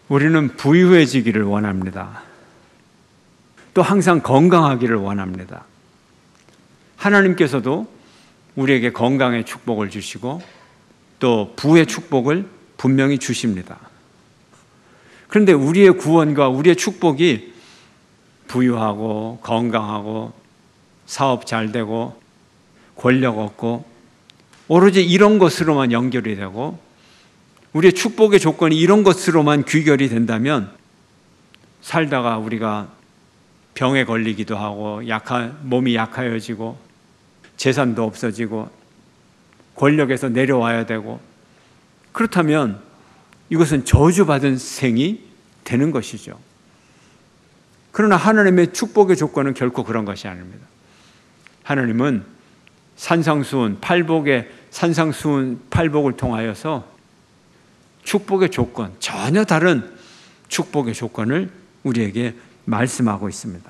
우리는 부유해지기를 원합니다. 또 항상 건강하기를 원합니다. 하나님께서도 우리에게 건강의 축복을 주시고 또 부의 축복을 분명히 주십니다. 그런데 우리의 구원과 우리의 축복이 부유하고 건강하고 사업 잘 되고 권력 얻고 오로지 이런 것으로만 연결이 되고 우리의 축복의 조건이 이런 것으로만 귀결이 된다면 살다가 우리가 병에 걸리기도 하고 몸이 약해지고 재산도 없어지고 권력에서 내려와야 되고 그렇다면 이것은 저주받은 생이 되는 것이죠. 그러나 하나님의 축복의 조건은 결코 그런 것이 아닙니다. 하나님은 팔복의 산상수훈 팔복을 통하여서 축복의 조건, 전혀 다른 축복의 조건을 우리에게 말씀하고 있습니다.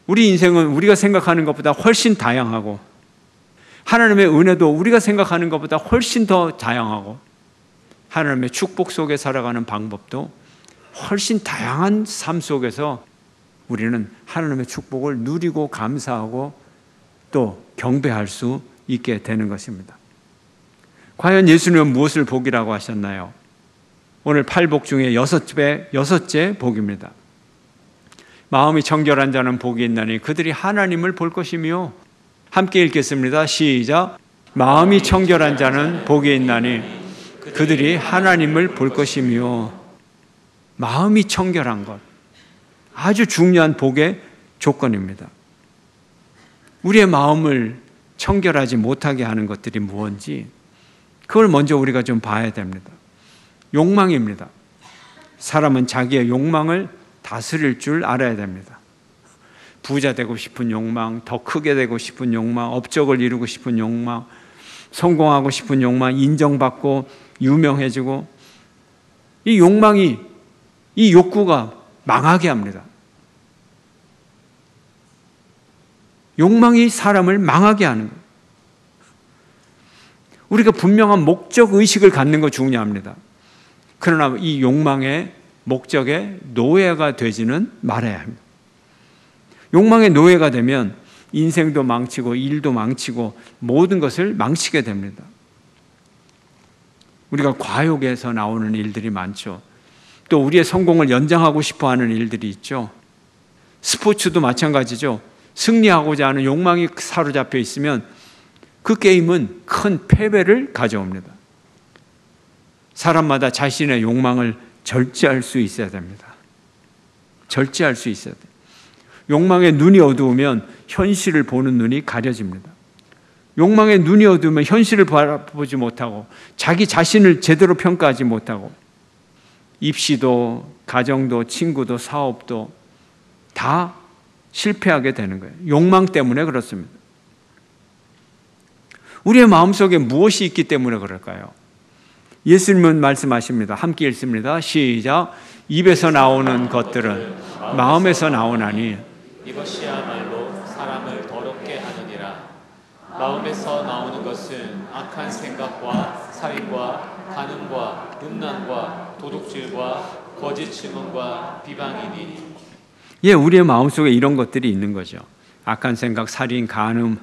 우리 인생은 우리가 생각하는 것보다 훨씬 다양하고 하나님의 은혜도 우리가 생각하는 것보다 훨씬 더 다양하고 하나님의 축복 속에 살아가는 방법도 훨씬 다양한 삶 속에서 우리는 하나님의 축복을 누리고 감사하고 또 경배할 수 있게 되는 것입니다. 과연 예수님은 무엇을 복이라고 하셨나요? 오늘 8복 중에 여섯째 복입니다. 마음이 청결한 자는 복이 있나니 그들이 하나님을 볼 것이며, 함께 읽겠습니다. 시작. 마음이 청결한 자는 복이 있나니 그들이 하나님을 볼 것이며. 마음이 청결한 것, 아주 중요한 복의 조건입니다. 우리의 마음을 청결하지 못하게 하는 것들이 무엇인지 그걸 먼저 우리가 좀 봐야 됩니다. 욕망입니다. 사람은 자기의 욕망을 다스릴 줄 알아야 됩니다. 부자 되고 싶은 욕망, 더 크게 되고 싶은 욕망, 업적을 이루고 싶은 욕망, 성공하고 싶은 욕망, 인정받고 유명해지고, 이 욕망이, 이 욕구가 망하게 합니다. 욕망이 사람을 망하게 하는 거예요. 우리가 분명한 목적 의식을 갖는 거 중요합니다. 그러나 이 욕망의 목적에 노예가 되지는 말아야 합니다. 욕망의 노예가 되면 인생도 망치고 일도 망치고 모든 것을 망치게 됩니다. 우리가 과욕에서 나오는 일들이 많죠. 또 우리의 성공을 연장하고 싶어하는 일들이 있죠. 스포츠도 마찬가지죠. 승리하고자 하는 욕망이 사로잡혀 있으면 그 게임은 큰 패배를 가져옵니다. 사람마다 자신의 욕망을 절제할 수 있어야 됩니다. 절제할 수 있어야 돼요. 욕망의 눈이 어두우면 현실을 보는 눈이 가려집니다. 욕망의 눈이 어두우면 현실을 바라보지 못하고 자기 자신을 제대로 평가하지 못하고 입시도 가정도 친구도 사업도 다 실패하게 되는 거예요. 욕망 때문에 그렇습니다. 우리의 마음속에 무엇이 있기 때문에 그럴까요? 예수님은 말씀하십니다. 함께 읽습니다. 시작. 입에서 나오는 것들은 마음에서 나오나니 이것이야말로 사람을 더럽게 하느니라. 마음에서 나오는 것은 악한 생각과 살인과 간음과 음란과 도둑질과 거짓 증언과 비방이니. 예, 우리의 마음속에 이런 것들이 있는 거죠. 악한 생각, 살인, 간음,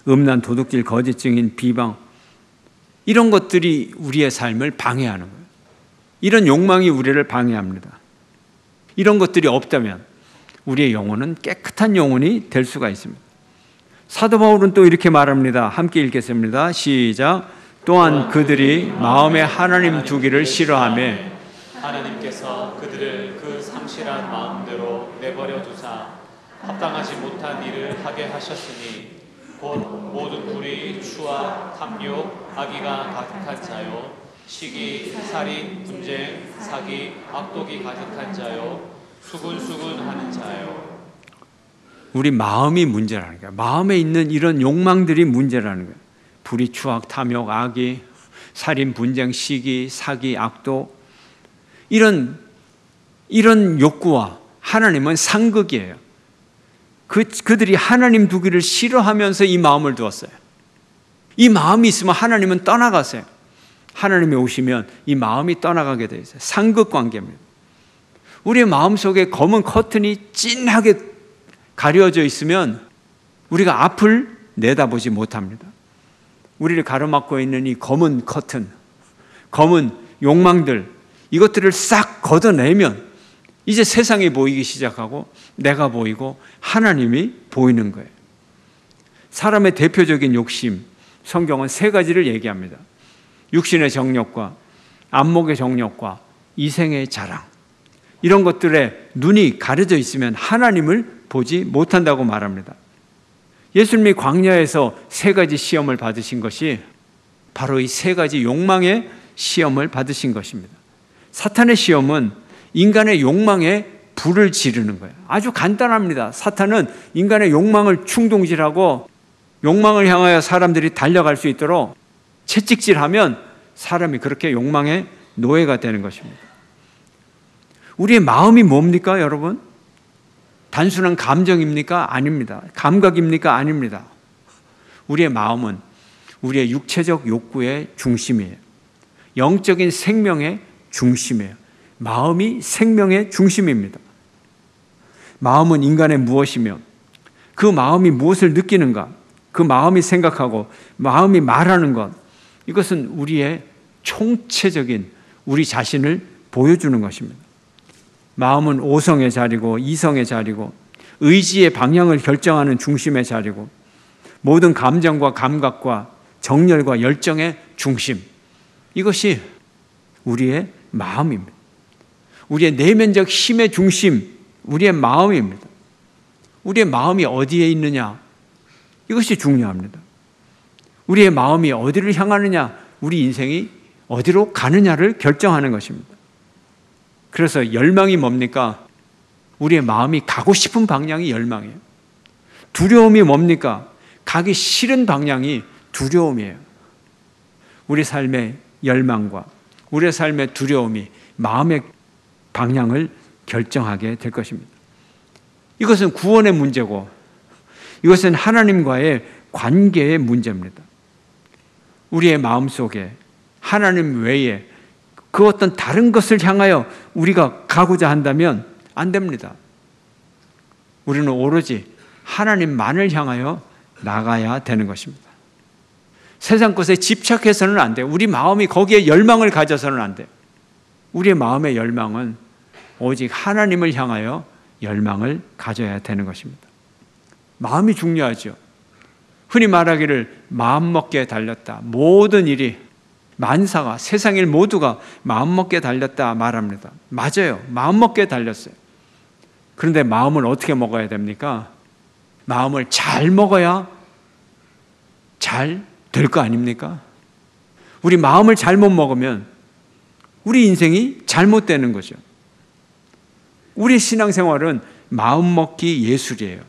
음란, 도둑질, 거짓 증인, 비방, 이런 것들이 우리의 삶을 방해하는 거예요. 이런 욕망이 우리를 방해합니다. 이런 것들이 없다면 우리의 영혼은 깨끗한 영혼이 될 수가 있습니다. 사도 바울은 또 이렇게 말합니다. 함께 읽겠습니다. 시작. 또한 그들이 마음에 하나님 두기를 싫어하며 하나님께서 그들을 그 상실한 마음대로 내버려 두사 합당하지 못한 일을 하게 하셨으니 곧 모든 불의, 추악, 탐욕, 악의가 가득한 자요, 시기, 살인, 분쟁, 사기, 악독이 가득한 자요, 수군수군하는 자요. 우리 마음이 문제라는 거예요. 마음에 있는 이런 욕망들이 문제라는 거예요. 불의, 추악, 탐욕, 악의, 살인, 분쟁, 시기, 사기, 악도, 이런 욕구와 하나님은 상극이에요. 그들이 하나님 두기를 싫어하면서 이 마음을 두었어요. 이 마음이 있으면 하나님은 떠나가세요. 하나님이 오시면 이 마음이 떠나가게 되어 있어요. 상극 관계입니다. 우리의 마음속에 검은 커튼이 진하게 가려져 있으면 우리가 앞을 내다보지 못합니다. 우리를 가로막고 있는 이 검은 커튼, 검은 욕망들, 이것들을 싹 걷어내면 이제 세상이 보이기 시작하고 내가 보이고 하나님이 보이는 거예요. 사람의 대표적인 욕심, 성경은 세 가지를 얘기합니다. 육신의 정욕과 안목의 정욕과 이생의 자랑, 이런 것들에 눈이 가려져 있으면 하나님을 보지 못한다고 말합니다. 예수님이 광야에서 세 가지 시험을 받으신 것이 바로 이 세 가지 욕망의 시험을 받으신 것입니다. 사탄의 시험은 인간의 욕망에 불을 지르는 거예요. 아주 간단합니다. 사탄은 인간의 욕망을 충동질하고 욕망을 향하여 사람들이 달려갈 수 있도록 채찍질하면 사람이 그렇게 욕망의 노예가 되는 것입니다. 우리의 마음이 뭡니까, 여러분? 단순한 감정입니까? 아닙니다. 감각입니까? 아닙니다. 우리의 마음은 우리의 육체적 욕구의 중심이에요. 영적인 생명의 중심이에요. 마음이 생명의 중심입니다. 마음은 인간의 무엇이며 그 마음이 무엇을 느끼는가, 그 마음이 생각하고 마음이 말하는 것, 이것은 우리의 총체적인 우리 자신을 보여주는 것입니다. 마음은 오성의 자리고 이성의 자리고 의지의 방향을 결정하는 중심의 자리고 모든 감정과 감각과 정열과 열정의 중심, 이것이 우리의 마음입니다. 우리의 내면적 힘의 중심, 우리의 마음입니다. 우리의 마음이 어디에 있느냐, 이것이 중요합니다. 우리의 마음이 어디를 향하느냐, 우리 인생이 어디로 가느냐를 결정하는 것입니다. 그래서 열망이 뭡니까? 우리의 마음이 가고 싶은 방향이 열망이에요. 두려움이 뭡니까? 가기 싫은 방향이 두려움이에요. 우리 삶의 열망과 우리의 삶의 두려움이 마음의 방향을 결정하게 될 것입니다. 이것은 구원의 문제고 이것은 하나님과의 관계의 문제입니다. 우리의 마음속에 하나님 외에 그 어떤 다른 것을 향하여 우리가 가고자 한다면 안 됩니다. 우리는 오로지 하나님만을 향하여 나가야 되는 것입니다. 세상 것에 집착해서는 안 돼요. 우리 마음이 거기에 열망을 가져서는 안 돼요. 우리의 마음의 열망은 오직 하나님을 향하여 열망을 가져야 되는 것입니다. 마음이 중요하죠. 흔히 말하기를 마음먹기에 달렸다. 모든 일이, 만사가, 세상 일 모두가 마음먹기에 달렸다 말합니다. 맞아요. 마음먹기에 달렸어요. 그런데 마음을 어떻게 먹어야 됩니까? 마음을 잘 먹어야 잘 될 거 아닙니까? 우리 마음을 잘못 먹으면 우리 인생이 잘못되는 거죠. 우리 신앙생활은 마음먹기 예술이에요.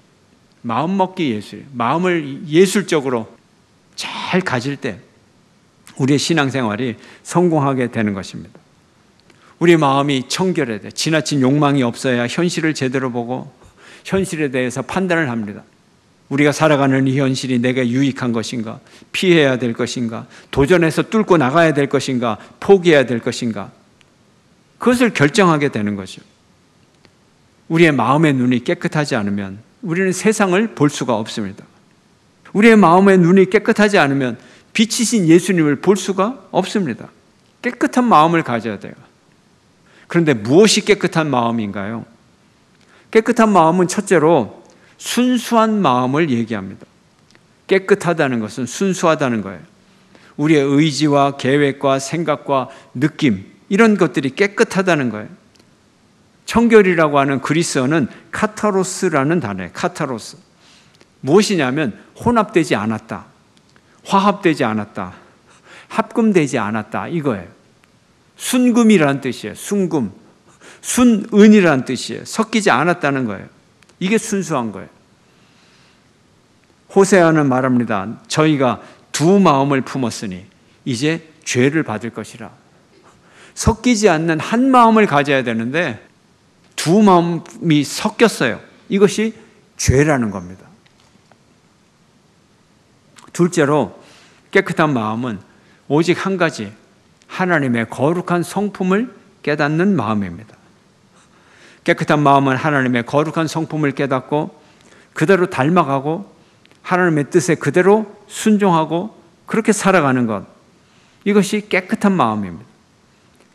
마음먹기 예술이에요. 마음을 예술적으로 잘 가질 때 우리의 신앙생활이 성공하게 되는 것입니다. 우리 마음이 청결해야 돼. 지나친 욕망이 없어야 현실을 제대로 보고 현실에 대해서 판단을 합니다. 우리가 살아가는 이 현실이 내게 유익한 것인가, 피해야 될 것인가, 도전해서 뚫고 나가야 될 것인가, 포기해야 될 것인가, 그것을 결정하게 되는 거죠. 우리의 마음의 눈이 깨끗하지 않으면 우리는 세상을 볼 수가 없습니다. 우리의 마음의 눈이 깨끗하지 않으면 빛이신 예수님을 볼 수가 없습니다. 깨끗한 마음을 가져야 돼요. 그런데 무엇이 깨끗한 마음인가요? 깨끗한 마음은 첫째로 순수한 마음을 얘기합니다. 깨끗하다는 것은 순수하다는 거예요. 우리의 의지와 계획과 생각과 느낌, 이런 것들이 깨끗하다는 거예요. 청결이라고 하는 그리스어는 카타로스라는 단어예요. 카타로스. 무엇이냐면 혼합되지 않았다, 화합되지 않았다, 합금되지 않았다, 이거예요. 순금이라는 뜻이에요. 순금. 순은이라는 뜻이에요. 섞이지 않았다는 거예요. 이게 순수한 거예요. 호세아는 말합니다. 저희가 두 마음을 품었으니 이제 죄를 받을 것이라. 섞이지 않는 한 마음을 가져야 되는데 두 마음이 섞였어요. 이것이 죄라는 겁니다. 둘째로 깨끗한 마음은 오직 한 가지, 하나님의 거룩한 성품을 깨닫는 마음입니다. 깨끗한 마음은 하나님의 거룩한 성품을 깨닫고 그대로 닮아가고 하나님의 뜻에 그대로 순종하고 그렇게 살아가는 것, 이것이 깨끗한 마음입니다.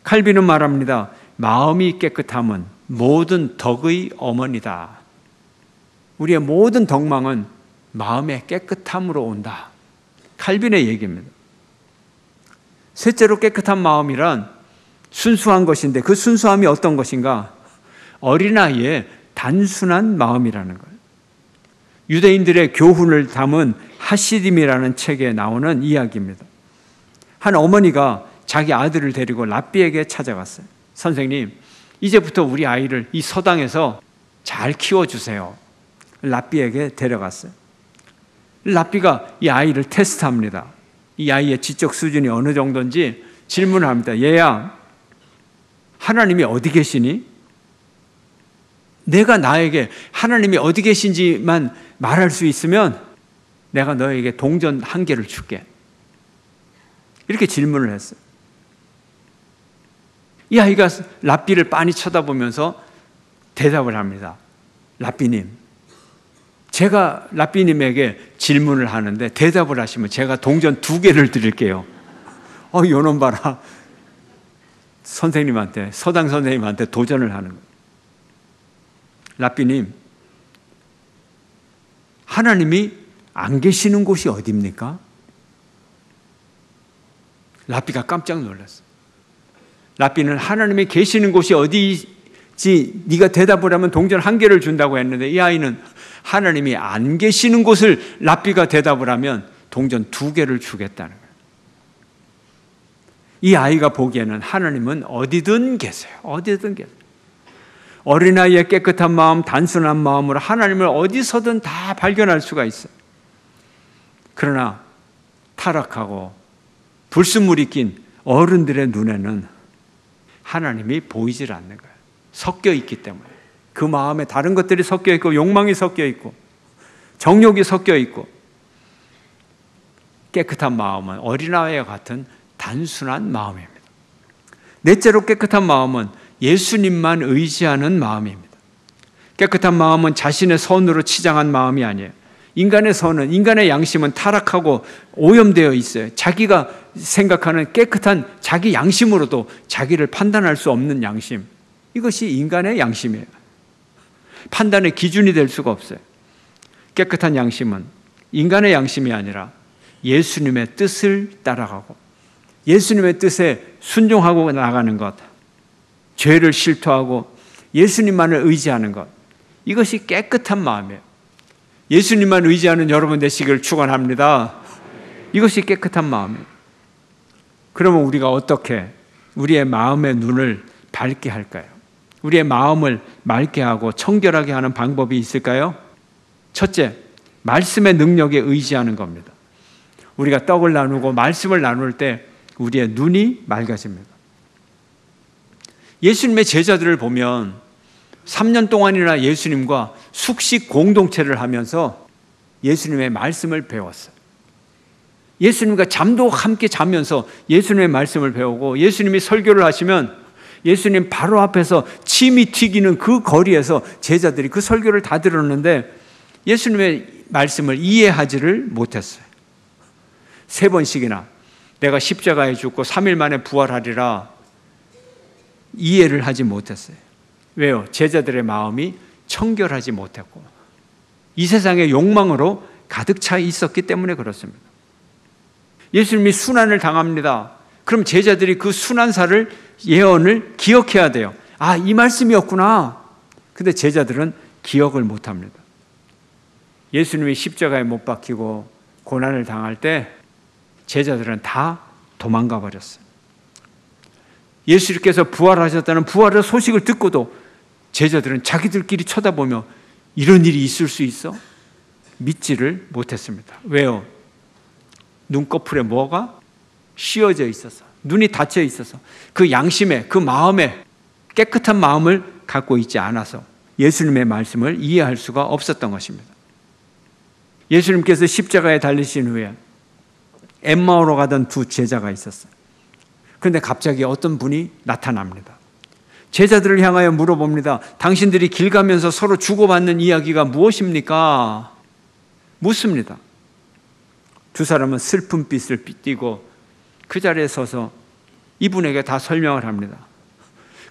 칼빈은 말합니다. 마음이 깨끗함은 모든 덕의 어머니다. 우리의 모든 덕망은 마음의 깨끗함으로 온다. 칼빈의 얘기입니다. 셋째로 깨끗한 마음이란 순수한 것인데 그 순수함이 어떤 것인가? 어린아이의 단순한 마음이라는 거예요. 유대인들의 교훈을 담은 하시딤이라는 책에 나오는 이야기입니다. 한 어머니가 자기 아들을 데리고 랍비에게 찾아갔어요. 선생님, 이제부터 우리 아이를 이 서당에서 잘 키워주세요. 랍비에게 데려갔어요. 랍비가 이 아이를 테스트합니다. 이 아이의 지적 수준이 어느 정도인지 질문을 합니다. 얘야, 하나님이 어디 계시니? 내가 나에게 하나님이 어디 계신지만 말할 수 있으면 내가 너에게 동전 1개를 줄게. 이렇게 질문을 했어요. 이 아이가 랍비를 빤히 쳐다보면서 대답을 합니다. 랍비님, 제가 랍비님에게 질문을 하는데 대답을 하시면 제가 동전 2개를 드릴게요. 요놈 봐라. 선생님한테, 서당 선생님한테 도전을 하는 거예요. 랍비님, 하나님이 안 계시는 곳이 어디입니까? 랍비가 깜짝 놀랐어요. 랍비는 하나님이 계시는 곳이 어디지 네가 대답을 하면 동전 1개를 준다고 했는데 이 아이는 하나님이 안 계시는 곳을 랍비가 대답을 하면 동전 2개를 주겠다는 거예요. 이 아이가 보기에는 하나님은 어디든 계세요. 어디든 계세요. 어린아이의 깨끗한 마음, 단순한 마음으로 하나님을 어디서든 다 발견할 수가 있어요. 그러나 타락하고 불순물이 낀 어른들의 눈에는 하나님이 보이질 않는 거예요. 섞여 있기 때문에. 그 마음에 다른 것들이 섞여 있고 욕망이 섞여 있고 정욕이 섞여 있고. 깨끗한 마음은 어린아이와 같은 단순한 마음입니다. 넷째로 깨끗한 마음은 예수님만 의지하는 마음입니다. 깨끗한 마음은 자신의 선으로 치장한 마음이 아니에요. 인간의 선은, 인간의 양심은 타락하고 오염되어 있어요. 자기가 생각하는 깨끗한 자기 양심으로도 자기를 판단할 수 없는 양심. 이것이 인간의 양심이에요. 판단의 기준이 될 수가 없어요. 깨끗한 양심은 인간의 양심이 아니라 예수님의 뜻을 따라가고 예수님의 뜻에 순종하고 나가는 것, 죄를 실토하고 예수님만을 의지하는 것, 이것이 깨끗한 마음이에요. 예수님만 의지하는 여러분 되시기를 축원합니다. 이것이 깨끗한 마음이에요. 그러면 우리가 어떻게 우리의 마음의 눈을 밝게 할까요? 우리의 마음을 맑게 하고 청결하게 하는 방법이 있을까요? 첫째, 말씀의 능력에 의지하는 겁니다. 우리가 떡을 나누고 말씀을 나눌 때 우리의 눈이 맑아집니다. 예수님의 제자들을 보면 3년 동안이나 예수님과 숙식 공동체를 하면서 예수님의 말씀을 배웠어요. 예수님과 잠도 함께 자면서 예수님의 말씀을 배우고 예수님이 설교를 하시면 예수님 바로 앞에서 침이 튀기는 그 거리에서 제자들이 그 설교를 다 들었는데 예수님의 말씀을 이해하지를 못했어요. 3번씩이나 내가 십자가에 죽고 3일 만에 부활하리라 이해를 하지 못했어요. 왜요? 제자들의 마음이 청결하지 못했고 이 세상의 욕망으로 가득 차 있었기 때문에 그렇습니다. 예수님이 순환을 당합니다. 그럼 제자들이 그 순환사를 예언을 기억해야 돼요. 아, 이 말씀이었구나. 근데 제자들은 기억을 못합니다. 예수님이 십자가에 못 박히고 고난을 당할 때 제자들은 다 도망가 버렸어요. 예수님께서 부활하셨다는 부활의 소식을 듣고도 제자들은 자기들끼리 쳐다보며 이런 일이 있을 수 있어? 믿지를 못했습니다. 왜요? 눈꺼풀에 뭐가 씌어져 있어서, 눈이 닫혀 있어서, 그 양심에, 그 마음에 깨끗한 마음을 갖고 있지 않아서 예수님의 말씀을 이해할 수가 없었던 것입니다. 예수님께서 십자가에 달리신 후에 엠마오로 가던 두 제자가 있었어요. 그런데 갑자기 어떤 분이 나타납니다. 제자들을 향하여 물어봅니다. 당신들이 길 가면서 서로 주고받는 이야기가 무엇입니까? 묻습니다. 두 사람은 슬픈 빛을 띠고 그 자리에 서서 이분에게 다 설명을 합니다.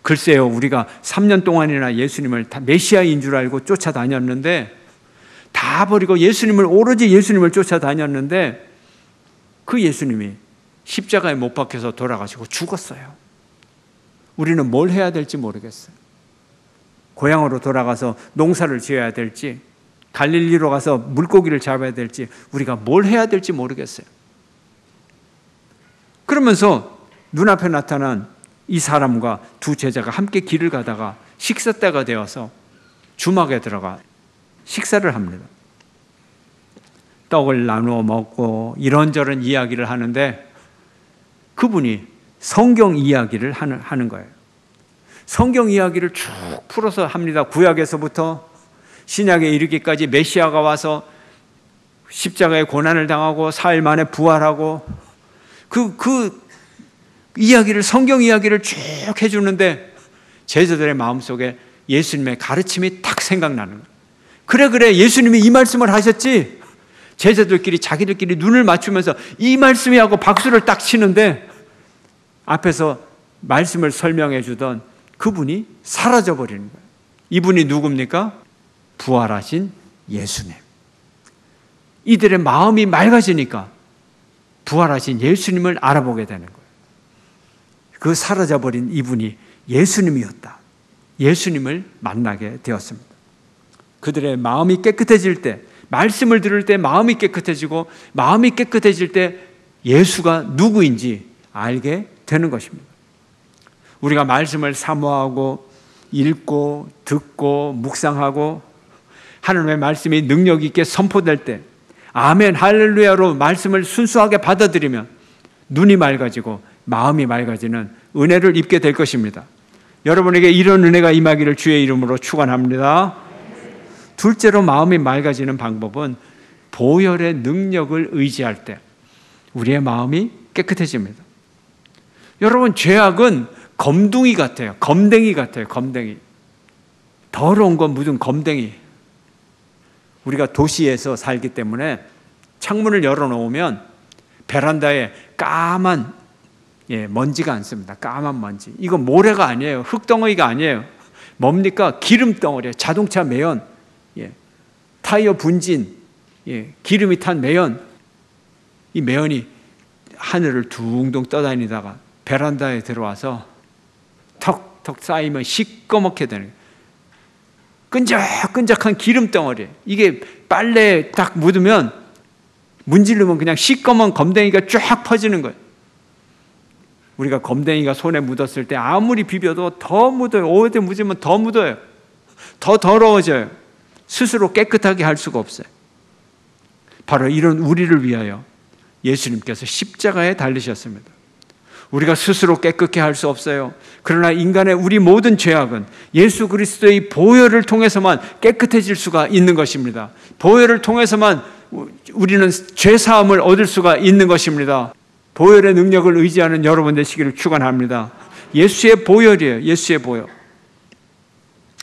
글쎄요, 우리가 3년 동안이나 예수님을 다 메시아인 줄 알고 쫓아다녔는데, 다 버리고 오로지 예수님을 쫓아다녔는데, 그 예수님이 십자가에 못 박혀서 돌아가시고 죽었어요. 우리는 뭘 해야 될지 모르겠어요. 고향으로 돌아가서 농사를 지어야 될지, 갈릴리로 가서 물고기를 잡아야 될지, 우리가 뭘 해야 될지 모르겠어요. 그러면서 눈앞에 나타난 이 사람과 두 제자가 함께 길을 가다가 식사 때가 되어서 주막에 들어가 식사를 합니다. 떡을 나누어 먹고 이런저런 이야기를 하는데 그분이 성경 이야기를 하는 거예요. 성경 이야기를 쭉 풀어서 합니다. 구약에서부터 신약에 이르기까지 메시아가 와서 십자가의 고난을 당하고 사흘 만에 부활하고 그 이야기를, 성경 이야기를 쭉 해주는데 제자들의 마음속에 예수님의 가르침이 딱 생각나는 거예요. 그래 예수님이 이 말씀을 하셨지. 제자들끼리 자기들끼리 눈을 맞추면서 이 말씀이 하고 박수를 딱 치는데 앞에서 말씀을 설명해 주던 그분이 사라져 버리는 거예요. 이분이 누굽니까? 부활하신 예수님. 이들의 마음이 맑아지니까 부활하신 예수님을 알아보게 되는 거예요. 그 사라져버린 이분이 예수님이었다. 예수님을 만나게 되었습니다. 그들의 마음이 깨끗해질 때, 말씀을 들을 때 마음이 깨끗해지고, 마음이 깨끗해질 때 예수가 누구인지 알게 되는 것입니다. 우리가 말씀을 사모하고 읽고 듣고 묵상하고 하나님의 말씀이 능력 있게 선포될 때 아멘 할렐루야로 말씀을 순수하게 받아들이면 눈이 맑아지고 마음이 맑아지는 은혜를 입게 될 것입니다. 여러분에게 이런 은혜가 임하기를 주의 이름으로 축원합니다. 둘째로 마음이 맑아지는 방법은 보혈의 능력을 의지할 때 우리의 마음이 깨끗해집니다. 여러분, 죄악은 검둥이 같아요. 검댕이 같아요. 검댕이. 더러운 건 묻은 검댕이. 우리가 도시에서 살기 때문에 창문을 열어놓으면 베란다에 까만 먼지가 앉습니다. 까만 먼지. 이거 모래가 아니에요. 흙덩어리가 아니에요. 뭡니까? 기름덩어리예요. 자동차 매연, 타이어 분진, 기름이 탄 매연. 이 매연이 하늘을 둥둥 떠다니다가 베란다에 들어와서 턱턱 쌓이면 시꺼멓게 되는 거예요. 끈적끈적한 기름덩어리. 이게 빨래에 딱 묻으면 문지르면 그냥 시꺼먼 검댕이가 쫙 퍼지는 거예요. 우리가 검댕이가 손에 묻었을 때 아무리 비벼도 더 묻어요. 오래 묻으면 더 묻어요. 더 더러워져요. 스스로 깨끗하게 할 수가 없어요. 바로 이런 우리를 위하여 예수님께서 십자가에 달리셨습니다. 우리가 스스로 깨끗게 할 수 없어요. 그러나 인간의 우리 모든 죄악은 예수 그리스도의 보혈을 통해서만 깨끗해질 수가 있는 것입니다. 보혈을 통해서만 우리는 죄사함을 얻을 수가 있는 것입니다. 보혈의 능력을 의지하는 여러분 되시기를 축원합니다. 예수의 보혈이에요. 예수의 보혈.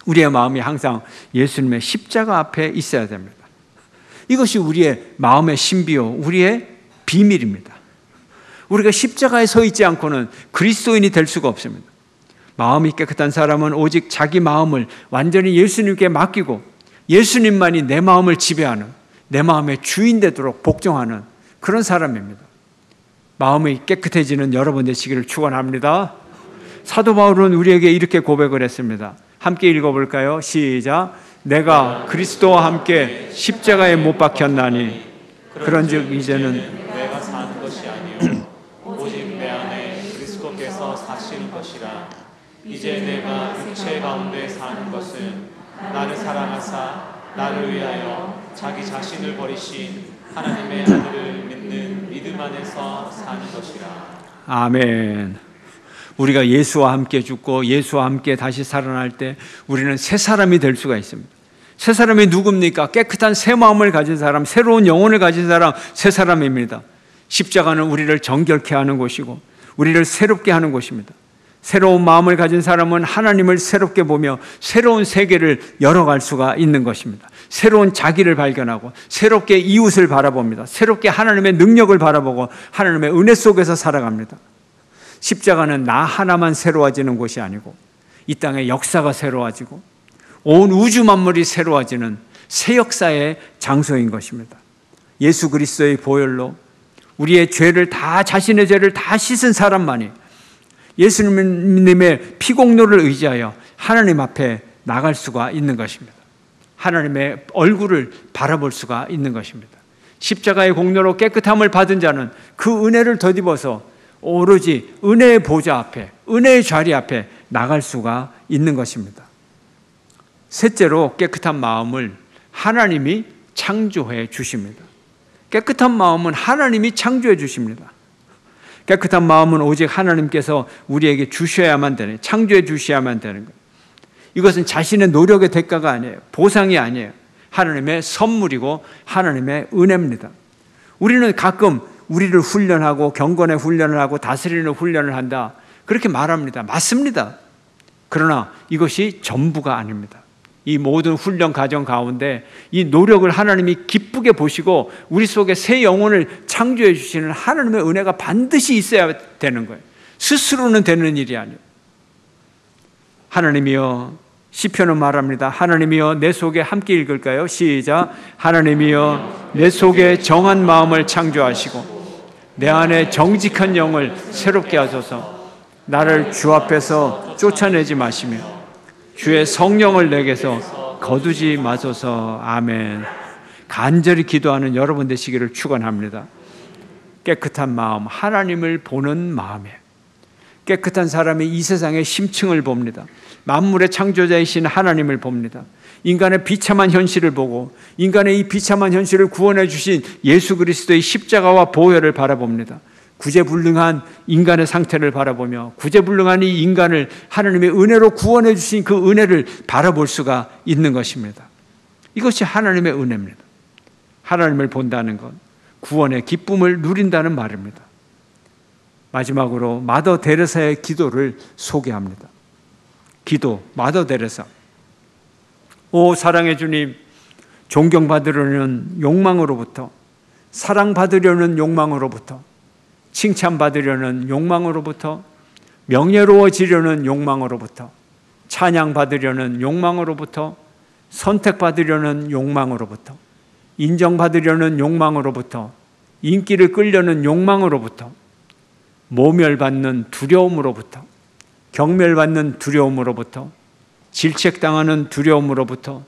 우리의 마음이 항상 예수님의 십자가 앞에 있어야 됩니다. 이것이 우리의 마음의 신비요, 우리의 비밀입니다. 우리가 십자가에 서 있지 않고는 그리스도인이 될 수가 없습니다. 마음이 깨끗한 사람은 오직 자기 마음을 완전히 예수님께 맡기고 예수님만이 내 마음을 지배하는, 내 마음의 주인 되도록 복종하는 그런 사람입니다. 마음이 깨끗해지는 여러분 되시기를 축원합니다. 사도 바울은 우리에게 이렇게 고백을 했습니다. 함께 읽어볼까요? 시작. 내가 그리스도와 함께 십자가에 못 박혔나니 그런즉 이제는 내가 사는 것이 아니요 오직 내 안에 그리스도께서 사시는 것이라. 이제 내가 육체 가운데 사는 것은 나를 사랑하사 나를 위하여 자기 자신을 버리신 하나님의 아들을 믿는 믿음 안에서 사는 것이라. 아멘. 우리가 예수와 함께 죽고 예수와 함께 다시 살아날 때 우리는 새 사람이 될 수가 있습니다. 새 사람이 누굽니까? 깨끗한 새 마음을 가진 사람, 새로운 영혼을 가진 사람, 새 사람입니다. 십자가는 우리를 정결케 하는 곳이고 우리를 새롭게 하는 곳입니다. 새로운 마음을 가진 사람은 하나님을 새롭게 보며 새로운 세계를 열어갈 수가 있는 것입니다. 새로운 자기를 발견하고 새롭게 이웃을 바라봅니다. 새롭게 하나님의 능력을 바라보고 하나님의 은혜 속에서 살아갑니다. 십자가는 나 하나만 새로워지는 곳이 아니고 이 땅의 역사가 새로워지고 온 우주 만물이 새로워지는 새 역사의 장소인 것입니다. 예수 그리스도의 보혈로 우리의 죄를 다, 자신의 죄를 다 씻은 사람만이 예수님의 피공로를 의지하여 하나님 앞에 나갈 수가 있는 것입니다. 하나님의 얼굴을 바라볼 수가 있는 것입니다. 십자가의 공로로 깨끗함을 받은 자는 그 은혜를 덧입어서 오로지 은혜의 보좌 앞에, 은혜의 자리 앞에 나갈 수가 있는 것입니다. 셋째로 깨끗한 마음을 하나님이 창조해 주십니다. 깨끗한 마음은 하나님이 창조해 주십니다. 깨끗한 마음은 오직 하나님께서 우리에게 주셔야만 되는, 창조해 주셔야만 되는 거예요. 이것은 자신의 노력의 대가가 아니에요. 보상이 아니에요. 하나님의 선물이고 하나님의 은혜입니다. 우리는 가끔 우리를 훈련하고 경건의 훈련을 하고 다스리는 훈련을 한다, 그렇게 말합니다. 맞습니다. 그러나 이것이 전부가 아닙니다. 이 모든 훈련 과정 가운데 이 노력을 하나님이 기쁘게 보시고 우리 속에 새 영혼을 창조해 주시는 하나님의 은혜가 반드시 있어야 되는 거예요. 스스로는 되는 일이 아니에요. 하나님이여, 시편은 말합니다. 하나님이여 내 속에 함께 읽을까요? 시작. 하나님이여 내 속에 정한 마음을 창조하시고 내 안에 정직한 영을 새롭게 하소서. 나를 주 앞에서 쫓아내지 마시며 주의 성령을 내게서 거두지 마소서. 아멘. 간절히 기도하는 여러분 되시기를 축원합니다. 깨끗한 마음, 하나님을 보는 마음에 깨끗한 사람이 이 세상의 심층을 봅니다. 만물의 창조자이신 하나님을 봅니다. 인간의 비참한 현실을 보고 인간의 이 비참한 현실을 구원해 주신 예수 그리스도의 십자가와 보혈을 바라봅니다. 구제불능한 인간의 상태를 바라보며 구제불능한 이 인간을 하나님의 은혜로 구원해 주신 그 은혜를 바라볼 수가 있는 것입니다. 이것이 하나님의 은혜입니다. 하나님을 본다는 것, 구원의 기쁨을 누린다는 말입니다. 마지막으로 마더 데레사의 기도를 소개합니다. 기도, 마더 데레사. 오 사랑의 주님, 존경받으려는 욕망으로부터, 사랑받으려는 욕망으로부터, 칭찬받으려는 욕망으로부터, 명예로워지려는 욕망으로부터, 찬양받으려는 욕망으로부터, 선택받으려는 욕망으로부터, 인정받으려는 욕망으로부터, 인기를 끌려는 욕망으로부터, 모멸받는 두려움으로부터, 경멸받는 두려움으로부터, 질책당하는 두려움으로부터,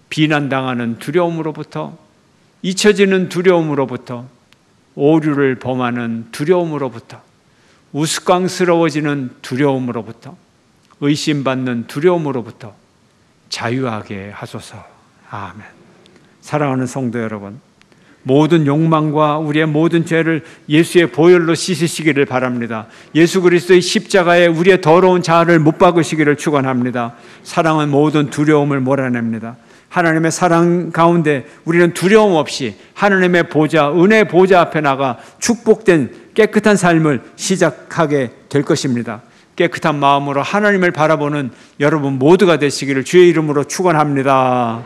비난당하는 두려움으로부터, 잊혀지는 두려움으로부터, 오류를 범하는 두려움으로부터, 우스꽝스러워지는 두려움으로부터, 의심받는 두려움으로부터 자유하게 하소서. 아멘. 사랑하는 성도 여러분, 모든 욕망과 우리의 모든 죄를 예수의 보혈로 씻으시기를 바랍니다. 예수 그리스도의 십자가에 우리의 더러운 자아를 못 박으시기를 축원합니다. 사랑은 모든 두려움을 몰아냅니다. 하나님의 사랑 가운데 우리는 두려움 없이 하나님의 보좌, 은혜의 보좌 앞에 나가 축복된 깨끗한 삶을 시작하게 될 것입니다. 깨끗한 마음으로 하나님을 바라보는 여러분 모두가 되시기를 주의 이름으로 축원합니다.